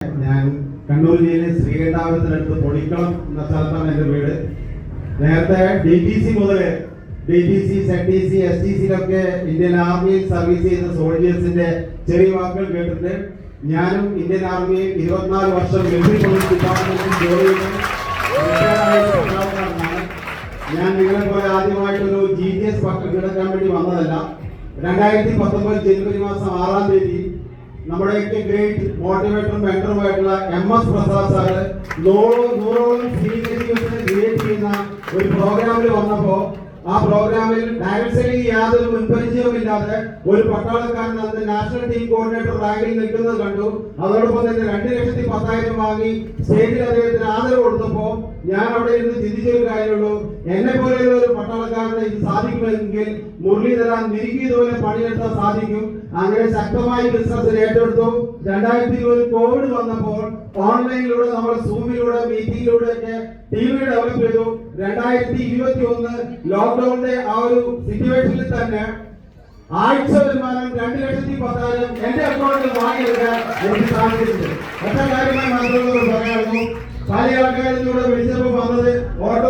ഞാൻ കണ്ണൂർ ജില്ലയിലെ ശ്രീകണ്ഠാപുരത്തിനടുത്ത് പൊടിക്കളം എന്ന സ്ഥലത്താണ് എൻ്റെ വീട്. നേരത്തെ DTC മുതൽ DTC, ZTC, STCയിലൊക്കെ ഇന്ത്യൻ ആർമിയിൽ സർവീസ് ചെയ്യുന്ന സോൾജേഴ്സിന്റെ ചെറിയ വാക്കുകൾ കേട്ടിട്ട് ഞാനും ഇന്ത്യൻ ആർമിയിൽ 24 വർഷം മിലിറ്ററി പോലീസ് ഡിപ്പാർട്ട്മെന്റിൽ ജോലി ചെയ്ത് ഞാൻ നിങ്ങളെ പോലെ ആദ്യമായിട്ടൊരു GTS പട്ടം കിടക്കാൻ വേണ്ടി വന്നതല്ല. 2019 ജനുവരി മാസം 6-ാം തീയതി നമ്മുടെയൊക്കെ ഗ്രേറ്റ് മോട്ടിവേറ്ററും മെന്ററുമായിട്ടുള്ള MS പ്രസാദ് സാറ് 100ഓളം സീനിയേഴ്സിനെ ക്രിയേറ്റ് ചെയ്യുന്ന ഒരു പ്രോഗ്രാമിൽ വന്നപ്പോൾ ആ പ്രോഗ്രാമിൽ ഡയറക്ട്ലി യാതൊരു മുൻപരിചയവുമില്ലാതെ ഒരു പട്ടാളക്കാരൻ അന്ന് നാഷണൽ ടീം കോർഡിനേറ്റർ റാങ്കിൽ നിൽക്കുന്നത് കണ്ടു. അതോടൊപ്പം തന്നെ 2,10,000 വാങ്ങി സ്റ്റേജിൽ അദ്ദേഹത്തിന് ആദരവ് കൊടുത്തപ്പോൾ ഞാൻ അവിടെ ഇരുന്ന് ചിന്തിച്ചൊരു കാര്യമുള്ളൂ, എന്നെ പോലെയുള്ള ഒരു പട്ടാളക്കാരനെ ഇത് സാധിക്കുമെങ്കിൽ മുരളീധരൻ നിരുക്കിയതുപോലെ പണിയെടുത്താൽ സാധിക്കും. അങ്ങനെ ശക്തമായി ബിസിനസ് ഏറ്റെടുത്തു. 2020 കോവിഡ് വന്നപ്പോൾ ഓൺലൈനിലൂടെ നമ്മൾ സൂമിലൂടെ മീറ്റിംഗിലൂടെ ഒക്കെ ടീം ഡെവലപ്പ് ചെയ്തു. 2021 ലോക്ക്ഡൌണിന്റെ ആ ഒരു സിറ്റുവേഷനിൽ തന്നെ ആഴ്ച വരുമാനം 2,10,000 എന്റെ അക്കൗണ്ടിൽ വാങ്ങിയെടുക്കാൻ എനിക്ക് സാധിച്ചിട്ടുണ്ട്. ഒറ്റ കാര്യമായി മാത്രമേ പറയാനുള്ളൂ. പല ആൾക്കാരിലൂടെ വിളിച്ചപ്പോൾ വന്നത് ഓട്ടോ